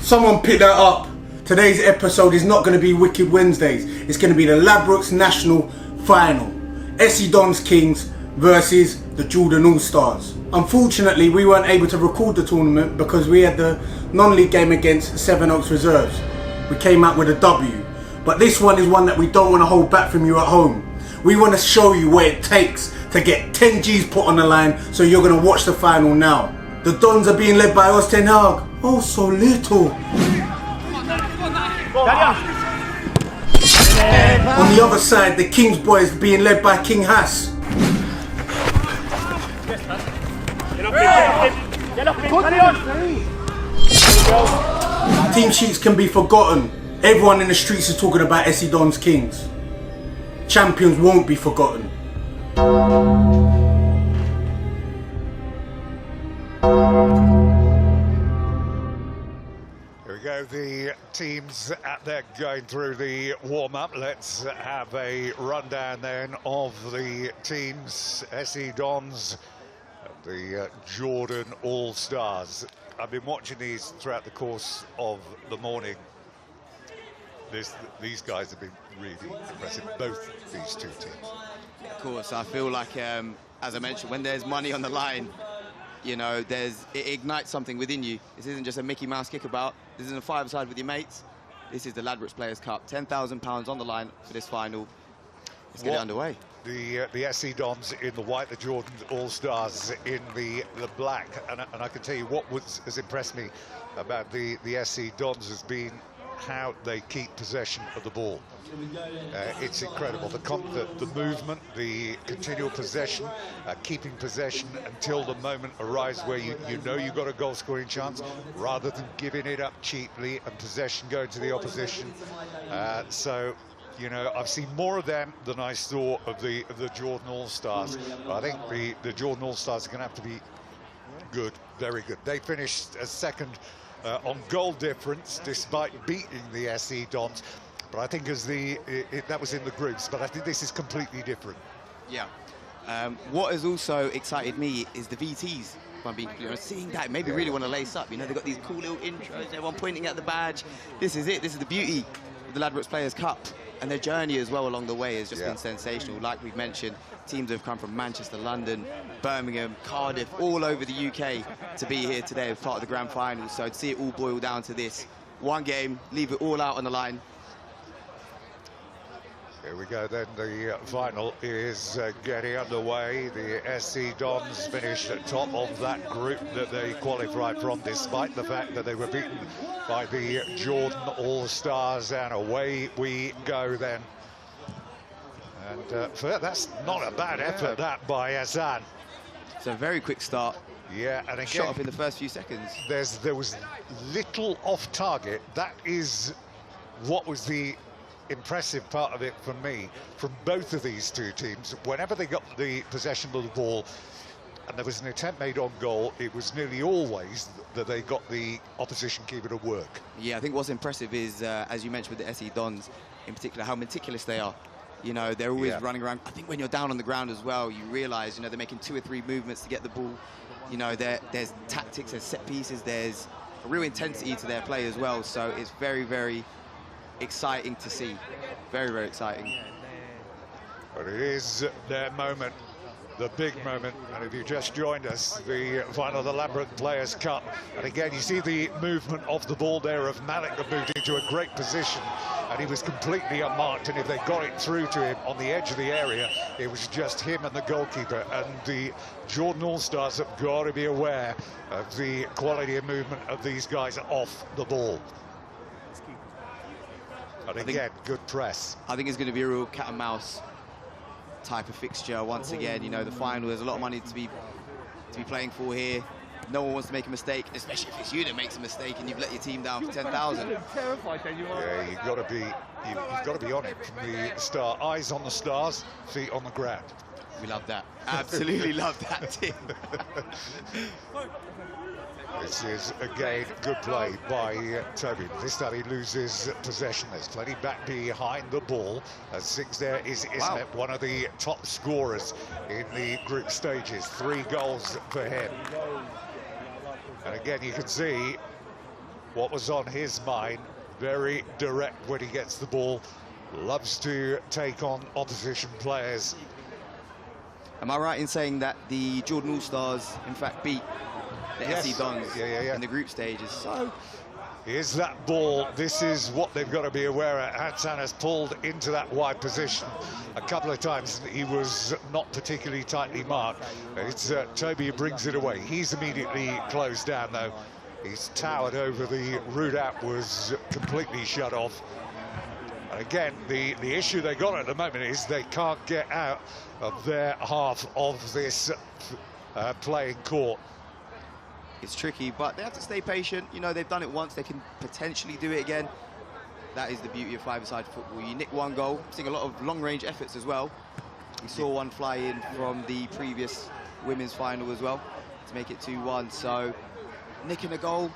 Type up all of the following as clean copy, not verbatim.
Someone pick that up. Today's episode is not going to be Wicked Wednesdays. It's going to be the LADBROKES National Final. DONS Kings versus the Jordan All-Stars. Unfortunately, we weren't able to record the tournament because we had the non-league game against Sevenoaks Reserves. We came out with a W. But this one is one that we don't want to hold back from you at home. We want to show you what it takes to get 10 G's put on the line, so you're going to watch the final now. The Dons are being led by Ten Hag. Oh, so little. On the other side, the Kings boys being led by King Haas. Team sheets can be forgotten. Everyone in the streets is talking about Dons Kings. Champions won't be forgotten. Here we go, the teams they're going through the warm-up. Let's have a rundown then of the teams. Dons, the Jordan All-Stars. I've been watching these throughout the course of the morning. These guys have been really impressive, both these two teams. Of course, I feel like, as I mentioned, when there's money on the line, you know, it ignites something within you. This isn't just a Mickey Mouse kickabout. This isn't a five-a-side with your mates. This is the LADBROKES Players' Cup. £10,000 on the line for this final. Let's get it underway. The Dons in the white, the Jordan All-Stars in the black. And I can tell you what has impressed me about the Dons has been how they keep possession of the ball. It's incredible, the movement, the continual possession, keeping possession until the moment arrives where you know you've got a goal scoring chance, rather than giving it up cheaply and possession going to the opposition. So, you know, I've seen more of them than I saw of the Jordan All-Stars. I think the Jordan All-Stars are going to have to be good, very good. They finished as second on goal difference, despite beating the Dons. But I think that was in the groups, but I think this is completely different. Yeah. What has also excited me is the VTs. If I'm being clear, seeing that maybe really want to lace up. You know, they've got these cool little intros, everyone pointing at the badge. This is it. This is the beauty of the LADBROKES Players' Cup. And their journey as well along the way has just been sensational. Like we've mentioned, teams have come from Manchester, London, Birmingham, Cardiff, all over the UK to be here today as part of the grand final. So to see it all boil down to this one game, leave it all out on the line. Here we go then, the final is getting underway. The Dons finished at top of that group that they qualified from, despite the fact that they were beaten by the Jordan All-Stars, and away we go then. And that's not a bad effort, that by Hassan. It's a very quick start. Yeah, and again, shot up in the first few seconds. There was little off target. That is what was the impressive part of it for me from both of these two teams. Whenever they got the possession of the ball and there was an attempt made on goal, it was nearly always that they got the opposition keeper to work. Yeah, I think what's impressive is, as you mentioned with the Dons in particular, how meticulous they are. You know, they're always running around. I think when you're down on the ground as well, you realise, you know, they're making 2 or 3 movements to get the ball. You know, there's tactics, there's set pieces, there's a real intensity to their play as well. So it's very, very exciting to see. Very, very exciting. But it is their moment, the big moment. And if you just joined us, the final of the LADBROKES Players' Cup. And again, you see the movement of the ball there of Malik, that moved into a great position. And he was completely unmarked. And if they got it through to him on the edge of the area, it was just him and the goalkeeper. And the Jordan All-Stars have got to be aware of the quality of movement of these guys off the ball. And again, good press. I think it's going to be a real cat and mouse type of fixture once again. You know, the final, there's a lot of money to be playing for here. No one wants to make a mistake, especially if it's you that makes a mistake and you've let your team down for 10,000. Yeah, you've got to be on it from the start. Eyes on the stars, feet on the ground. We love that. Absolutely love that, Tim. This is, again, good play by Toby. This time he loses possession. There's plenty back behind the ball. As 6 there is Ismet, one of the top scorers in the group stages. 3 goals for him. And again, you can see what was on his mind. Very direct when he gets the ball. Loves to take on opposition players. Am I right in saying that the Jordan All-Stars, in fact, beat the SC Dons in the group stages? So, here's that ball. This is what they've got to be aware of. Hassan has pulled into that wide position a couple of times. He was not particularly tightly marked. It's Toby who brings it away. He's immediately closed down, though. He's towered over. The route out was completely shut off. And again, the issue they got at the moment is they can't get out of their half of this playing court. it's tricky, but they have to stay patient. You know, they've done it once, they can potentially do it again. That is the beauty of five-a-side football. You nick one goal, seeing a lot of long-range efforts as well. We saw one fly in from the previous women's final as well to make it 2-1. So nicking a goal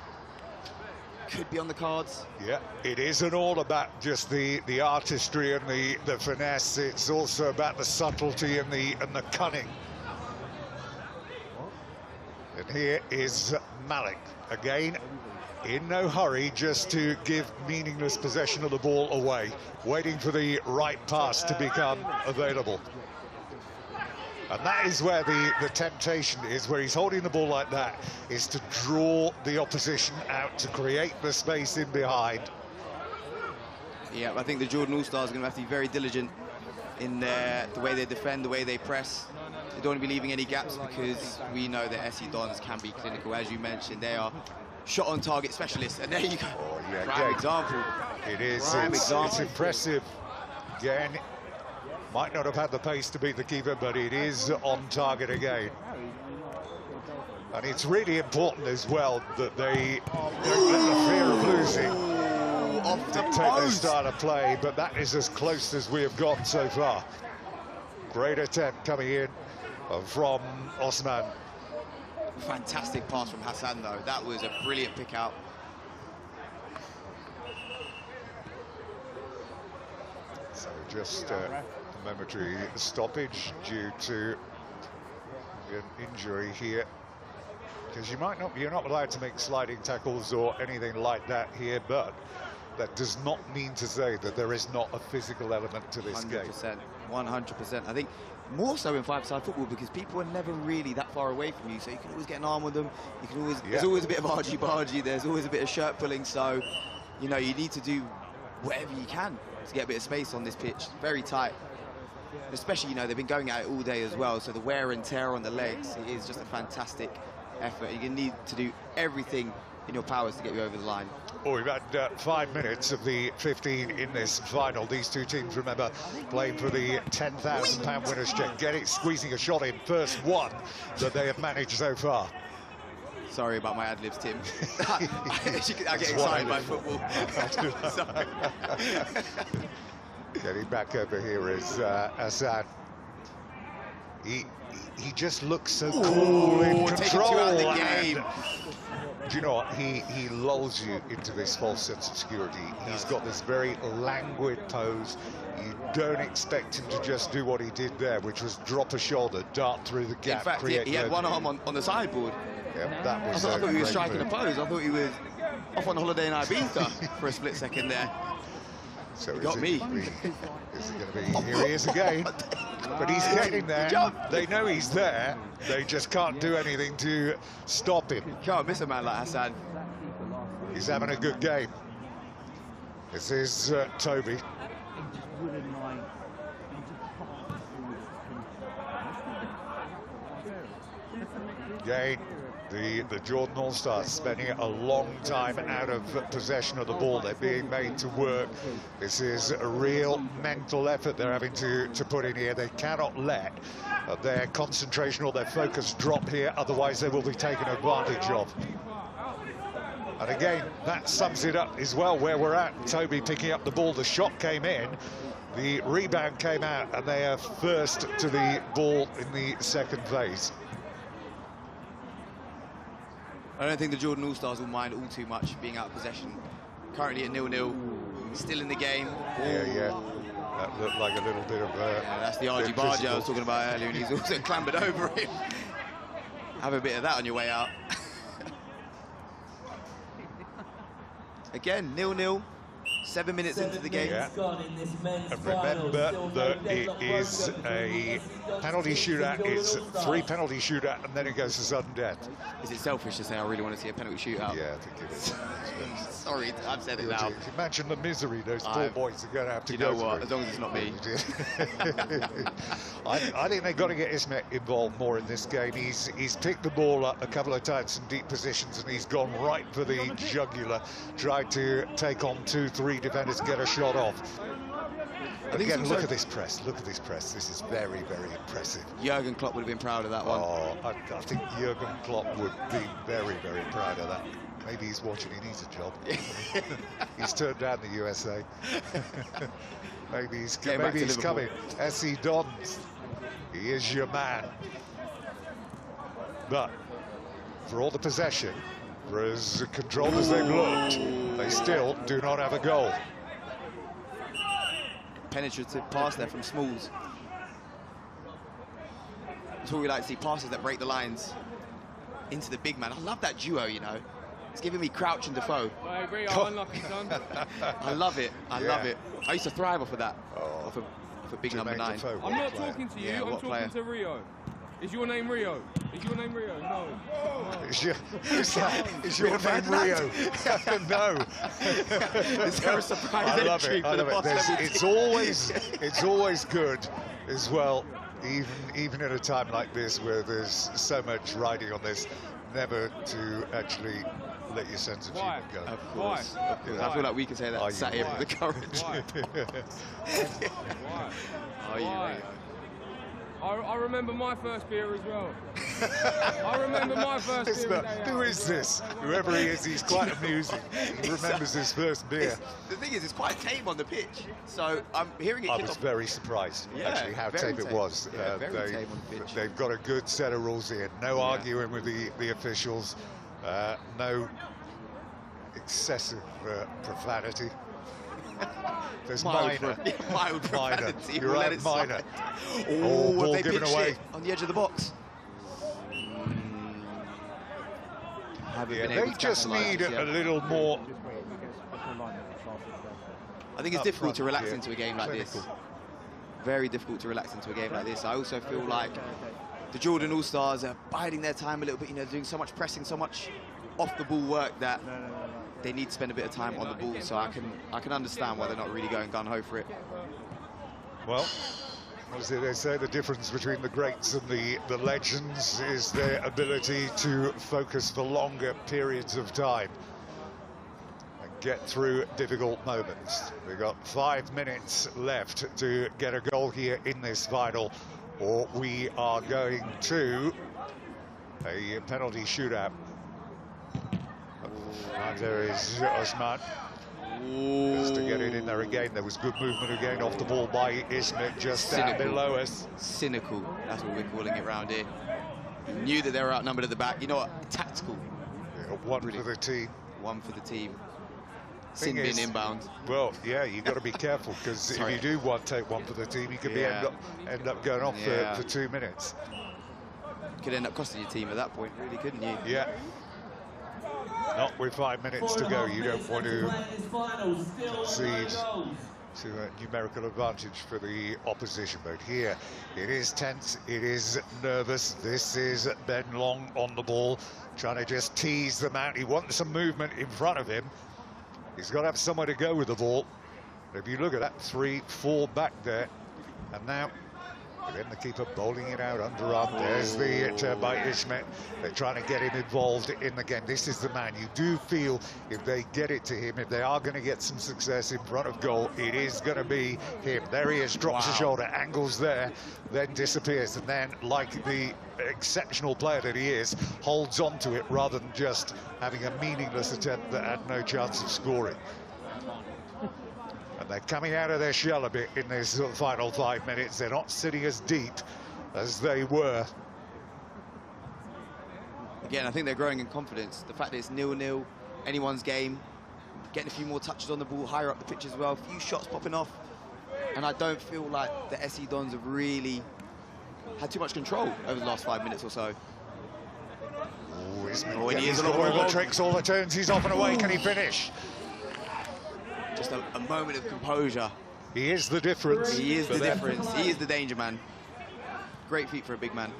could be on the cards. Yeah, it isn't all about just the artistry and the finesse. It's also about the subtlety and the cunning. And here is Malik again, in no hurry, just to give meaningless possession of the ball away, waiting for the right pass to become available. And that is where the temptation is, where he's holding the ball like that, is to draw the opposition out, to create the space in behind. Yeah, I think the Jordan All-Stars are going to have to be very diligent in the way they defend, the way they press. They don't want to be leaving any gaps, because we know that SC Dons can be clinical. As you mentioned, they are shot on target specialists, and there you go. Oh, yeah, prime example. It is. It's impressive. Again, might not have had the pace to beat the keeper, but it is on target again. And it's really important as well that they don't let the fear of losing dictate their style of play, but that is as close as we have got so far. Great attempt coming in from Osman. Fantastic pass from Hassan, though. That was a brilliant pick out. So just a momentary stoppage due to an injury here, because you're not allowed to make sliding tackles or anything like that here, but that does not mean to say that there is not a physical element to this 100%, game. 100%. I think more so in five-side football, because people are never really that far away from you, so you can always get an arm with them. You can always, there's always a bit of argy-bargy, there's always a bit of shirt pulling, so you know, you need to do whatever you can to get a bit of space on this pitch. Very tight. Especially, you know, they've been going at it all day as well, so the wear and tear on the legs, it is just a fantastic effort. You're going to need to do everything in your powers to get you over the line. Oh, we've had 5 minutes of the 15 in this final. These two teams, remember, playing for the £10,000 winners check. Squeezing a shot in, first one that they have managed so far. Sorry about my ad-libs, Tim. I get excited by football. Getting back over here is Hassan. He just looks so cool in control. Taking two out of the game. Do you know what? He lulls you into this false sense of security. He's got this very languid pose. You don't expect him to just do what he did there, which was drop a shoulder, dart through the gap. In fact, he had one arm on the sideboard. Yeah, that was I thought he was striking move. a pose. I thought he was off on holiday in Ibiza for a split second there. So got me. Is it going to be? Here he is again. But he's getting there. They know he's there. They just can't do anything to stop him. You can't miss a man like Hassan. He's having a good game. This is Toby. Again, the Jordan All-Stars spending a long time out of possession of the ball. They're being made to work. This is a real mental effort they're having to put in here. They cannot let their concentration or their focus drop here, otherwise they will be taken advantage of. And again, that sums it up as well where we're at. Toby picking up the ball, the shot came in, the rebound came out, and they are first to the ball in the second phase. I don't think the Jordan All-Stars will mind all too much being out of possession. Currently at 0-0, still in the game. Yeah. That looked like a little bit of... yeah, that's the argy-bargy I was talking about earlier, and he's also clambered over him. Have a bit of that on your way out. Again, 0-0. 7 minutes into the game. Yeah. And remember that it is a penalty shootout. It's 3 penalty shootout, and then it goes to sudden death. Is it selfish to say I really want to see a penalty shootout? Yeah, I think it is. Sorry, I've said it now. Imagine the misery those poor boys are going to have to go through. You know what? As long as it's not me. I think they've got to get Ismet involved more in this game. He's picked the ball up a couple of times in deep positions, and he's gone right for the jugular, tried to take on 2-3 defenders, get a shot off. And again, look at this press. Look at this press. This is very, very impressive. Jurgen Klopp would have been proud of that one. Oh, I think Jurgen Klopp would be very, very proud of that. Maybe he's watching. He needs a job. He's turned down the USA. maybe he's coming. SC Dons. He is your man. But for all the possession, for as controlled as they've looked, they still do not have a goal. Penetrative pass there from Smalls. That's what we like to see, passes that break the lines into the big man. I love that duo, you know. It's giving me Crouch and Defoe. I agree, I'm unlucky, son. I love it. I love it. I used to thrive off of that. Off of big number 9. I'm not talking to you, I'm talking to Rio. Is your name Rio? Is your name Rio? No. Is your name Rio? No. Is there a surprise I love entry it. I for the love boss it. It's always good as well, even in a time like this where there's so much riding on this, never to actually let your sense of humour go. Of course. Of course. I feel like we can say that sat here with the courage. Why? I remember my first beer as well. I remember my first beer. Who is this? Whoever he is, he's quite amusing. He remembers his first beer. The thing is, it's quite tame on the pitch. So I'm hearing it. I was very surprised, actually, how tame it was. Yeah, very tame on the pitch. They've got a good set of rules here. No arguing with the officials. No excessive profanity. There's mild profanity. You're right, minor. Oh, ball they given away on the edge of the box. They just need a little more. I think it's difficult to relax into a game like this. Very difficult to relax into a game like this. I also feel like the Jordan All-Stars are biding their time a little bit, you know, doing so much pressing, so much off-the-ball work that they need to spend a bit of time on the ball. So I can understand why they're not really going gung-ho for it. Well, as they say, the difference between the greats and the legends is their ability to focus for longer periods of time and get through difficult moments. We've got 5 minutes left to get a goal here in this final, or we are going to a penalty shootout. And there is Osman. Just to get it in there again. There was good movement again off the ball by Ismet just down below us. Cynical, that's what we're calling it round here. He knew that they were outnumbered at the back. You know what? Tactical. Yeah, one for the team. One for the team. Sin bin inbound. Well, yeah, you've got to be careful, because if you do take one for the team, you could end up going off for 2 minutes. Could end up costing your team at that point, really, couldn't you? Yeah. Not with 5 minutes to go. You don't want to concede to a numerical advantage for the opposition. But here, it is tense, it is nervous. This is Ben Long on the ball, trying to just tease them out. He wants some movement in front of him. He's got to have somewhere to go with the ball. If you look at that 3-4 back there, and now then the keeper bowling it out underarm. There's the turn by Ismet. They're trying to get him involved in the game. This is the man. You do feel if they get it to him, if they are going to get some success in front of goal, it is going to be him. There he is, drops the shoulder, angles there, then disappears, and then, like the exceptional player that he is, holds on to it rather than just having a meaningless attempt that had no chance of scoring. And they're coming out of their shell a bit in this final 5 minutes. They're not sitting as deep as they were. Again, I think they're growing in confidence. The fact that it's 0-0, anyone's game, getting a few more touches on the ball, higher up the pitch as well, a few shots popping off. And I don't feel like the SC Dons have really had too much control over the last 5 minutes or so. He's got all the tricks, all the turns. He's off and away. Can he finish? just a moment of composure. He is the difference. He is for the them. difference. He is the danger man. Great feat for a big man.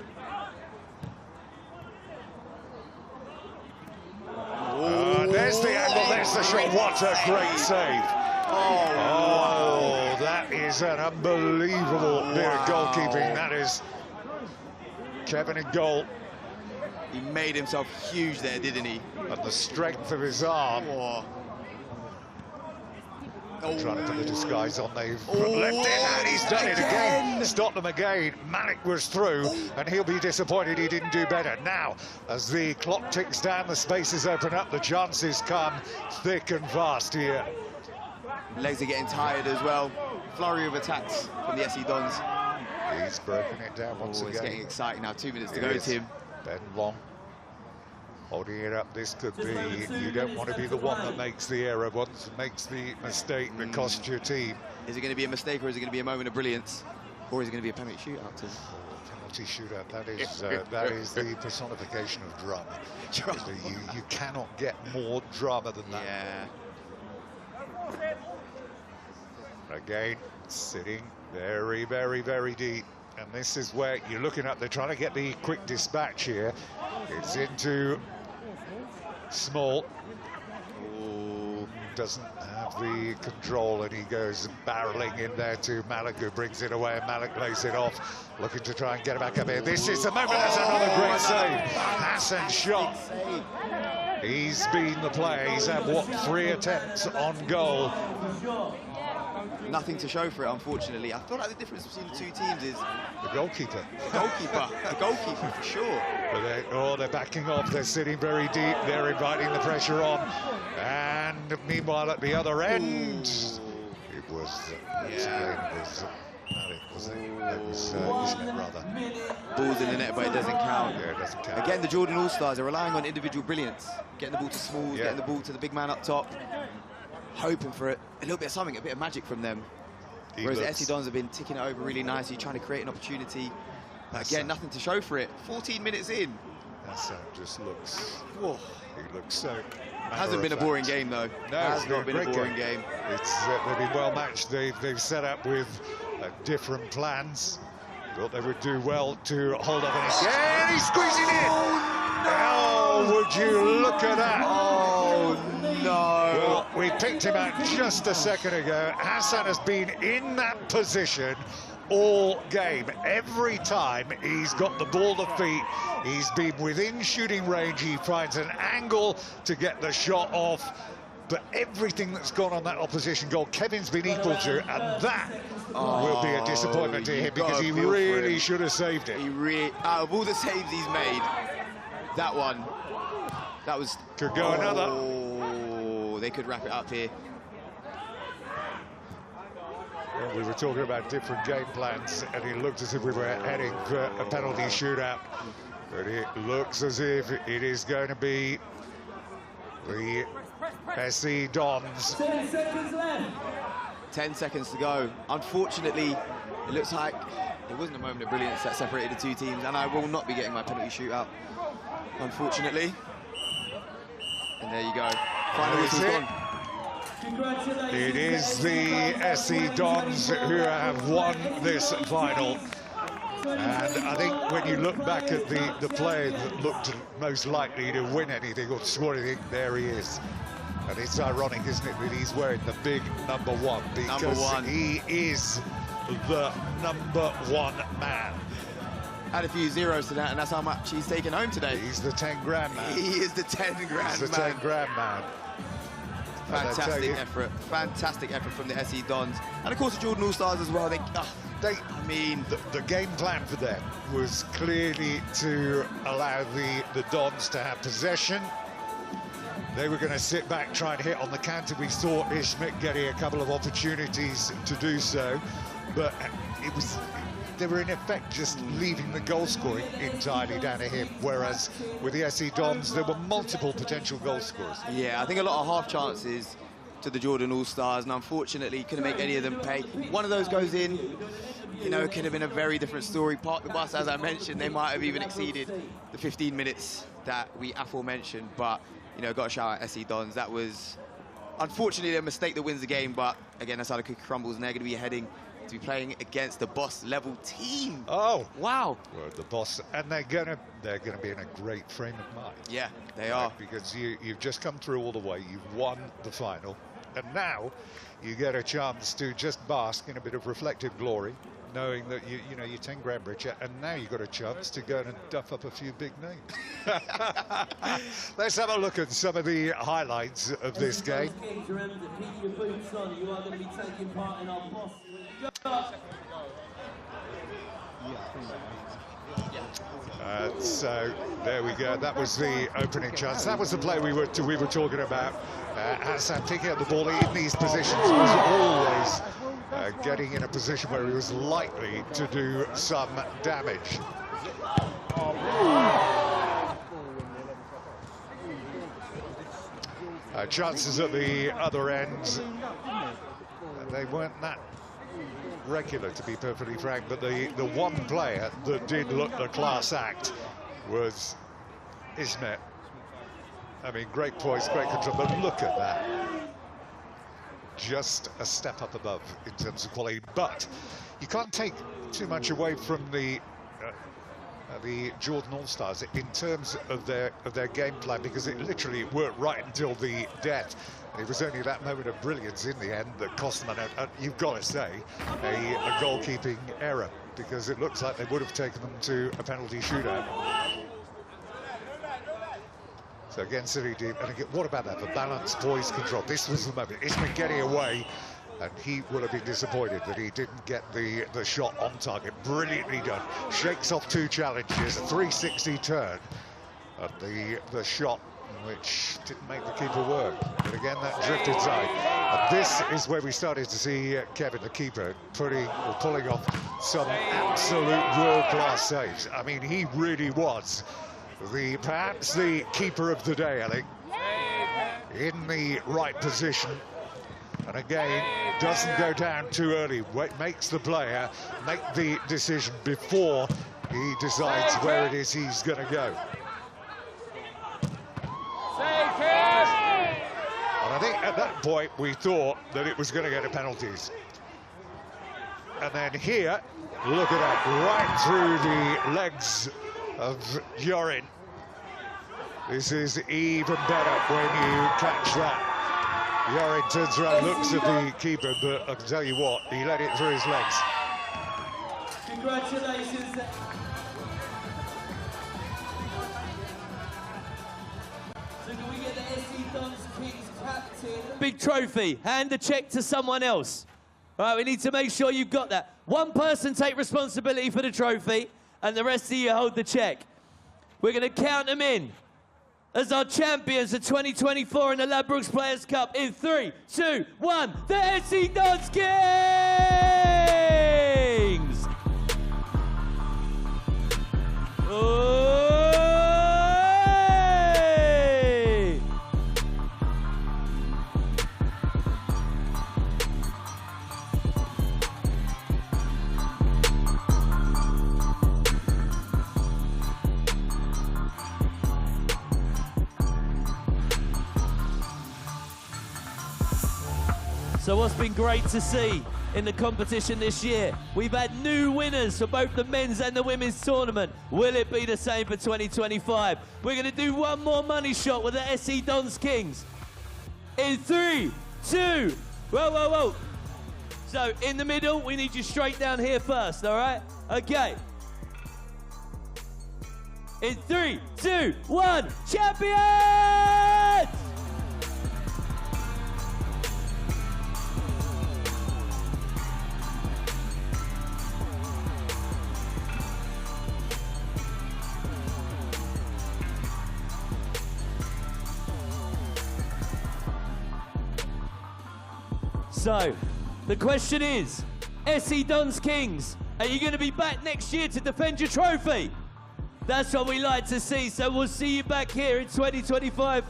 There's the angle, there's the shot. What a great save. Oh, that is an unbelievable bit of goalkeeping. That is Kevin in goal. He made himself huge there, didn't he? And the strength of his arm. Oh. Trying to put the disguise on, they've left it, and he's done it again. Stopped them again. Malik was through, and he'll be disappointed he didn't do better. Now, as the clock ticks down, the spaces open up, the chances come thick and fast here. Legs are getting tired as well. Flurry of attacks from the SE Dons. He's broken it down once again. It's getting exciting now. 2 minutes to go, Tim. Ben Long holding it up. This could be, you don't want to be the one that makes the error, once makes the mistake that costs your team. Is it going to be a mistake, or is it going to be a moment of brilliance? Or is it going to be a penalty shootout, Tim? Penalty shootout, that is the personification of drama. You cannot get more drama than that. Yeah. Again, sitting very, very, very deep. And this is where you're looking up, they're trying to get the quick dispatch here. It's into Small. Oh, doesn't have the control, and he goes barreling in there to Malik, who brings it away, and Malik lays it off, looking to try and get it back up here. This is the moment, that's another great save. Hassan shot. He's been the player. He's had, what, 3 attempts on goal. Nothing to show for it, unfortunately. I feel like the difference between the two teams is the goalkeeper. The goalkeeper for sure. But they're backing off. They're sitting very deep. They're inviting the pressure on. And meanwhile, at the other end, it was Ismet, rather. Ball's in the net, but it doesn't count. Yeah, it doesn't count. Again, the Jordan All-Stars are relying on individual brilliance, getting the ball to Smalls, getting the ball to the big man up top, hoping for a little bit of something, a bit of magic from them. Whereas the SE Dons have been ticking it over really nicely, trying to create an opportunity. But again, nothing to show for it. 14 minutes in. Hassan just looks... Whoa. He looks so... Hasn't been a boring game, though. No, has not been a boring game. It's they've been well matched. They've set up with different plans. Thought they would do well to hold up, and again he's squeezing in. Oh, would you look at that? Oh no! Well, we picked him out just a second ago. Hassan has been in that position all game. Every time he's got the ball to feet, he's been within shooting range. He finds an angle to get the shot off. But everything that's gone on that opposition goal, Kevin's been equal to, and that will be a disappointment to him, because he really should have saved it. Out of all the saves he's made, that one, that was... Could go another. Oh, they could wrap it up here. Well, we were talking about different game plans, and it looked as if we were heading for a penalty shootout. But it looks as if it is going to be the SE Dons. 10 seconds left. 10 seconds to go. Unfortunately, it looks like it wasn't a moment of brilliance that separated the two teams, and I will not be getting my penalty shootout, unfortunately. And there you go. Final whistle's gone. Congratulations. It is the SE Dons who have won this final. And I think when you look back at the player that looked most likely to win anything or to score anything, there he is. And it's ironic, isn't it, that he's wearing the big #1, because he is the #1 man. Add a few zeros to that, and that's how much he's taken home today. He's the 10 grand man. He is the 10 grand He's the man. 10 grand man. Fantastic effort. Fantastic effort from the SE Dons. And of course the Jordan All-Stars as well. I mean, the game plan for them was clearly to allow the Dons to have possession. They were going to sit back, try and hit on the counter. We saw Ismet getting a couple of opportunities to do so, but they were in effect just leaving the goal scoring entirely down to him, whereas with the SE Dons there were multiple potential goal scorers. Yeah, I think a lot of half chances to the Jordan All-Stars, and unfortunately couldn't make any of them pay. One of those goes in, you know, it could have been a very different story. Park the bus, as I mentioned, they might have even exceeded the 15 minutes that we aforementioned, but you know, got to shout out SE Dons. That was Unfortunately, a mistake that wins the game, but again, that's how the cookie crumbles, and they're going to be heading to be playing against the boss level team. Oh, wow! Well, the boss, and they're gonna be in a great frame of mind. Yeah, they are, because you've just come through all the way. You've won the final, and now you get a chance to just bask in a bit of reflective glory, knowing that you know you're 10 grand richer, and now you've got a chance to go and duff up a few big names. Let's have a look at some of the highlights of this game. Remember to keep your boots on. You are going to be taking part in our boss. So there we go. That was the opening chance. That was the play we were talking about. Hassan picking up the ball in these positions was always getting in a position where he was likely to do some damage. Chances at the other end, they weren't that regular, to be perfectly frank, but the one player that did look the class act was Ismet. I mean, great poise, great control, but look at that. Just a step up above in terms of quality, but you can't take too much away from the Jordan All-Stars in terms of their game plan, because it literally worked right until the death. It was only that moment of brilliance in the end that cost them, you've got to say, a goalkeeping error, because it looks like they would have taken them to a penalty shootout. So again, City deep, and again, what about that? The balance, poise, control. This was the moment. Ismail getting away, and he will have been disappointed that he didn't get the shot on target. Brilliantly done. Shakes off two challenges, a 360 turn, and the shot, which didn't make the keeper work. But again, that drifted side. And this is where we started to see Kevin, the keeper, pulling off some absolute world-class saves. I mean, he really was perhaps the keeper of the day, I think, in the right position. And again, doesn't go down too early, makes the player make the decision before he decides where it is he's going to go. And I think at that point we thought that it was going to go to penalties. And then here, look at that, right through the legs of Jorin. This is even better when you catch that. Jorin turns around, looks at the keeper, but I can tell you what, he let it through his legs. Congratulations. So can we get the SC DONS Kings captain? Big trophy, hand the check to someone else. All right, we need to make sure you've got that. One person take responsibility for the trophy, and the rest of you hold the check. We're going to count them in as our champions of 2024 in the LADBROKES Players' Cup in 3, 2, 1, the SC DONS Kings! So what's been great to see in the competition this year, we've had new winners for both the men's and the women's tournament. Will it be the same for 2025? We're going to do one more money shot with the SC DONS Kings. In 3, 2, whoa. So in the middle, we need you straight down here first, all right? Okay. In 3, 2, 1, champions! So, the question is, SC DONS Kings, are you going to be back next year to defend your trophy? That's what we like to see, so we'll see you back here in 2025.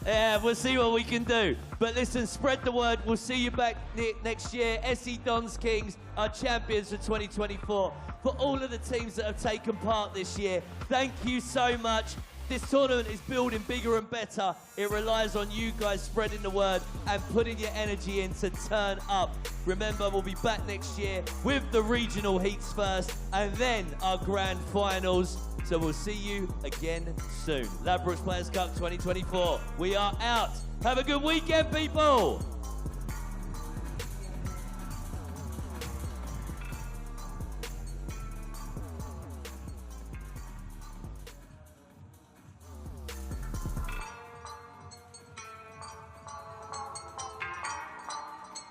Yeah, we'll see what we can do. But listen, spread the word. We'll see you back next year. SC DONS Kings are champions for 2024. For all of the teams that have taken part this year, thank you so much. This tournament is building bigger and better. It relies on you guys spreading the word and putting your energy in to turn up. Remember, we'll be back next year with the regional heats first and then our grand finals. So we'll see you again soon. Ladbrokes Players Cup 2024. We are out. Have a good weekend, people.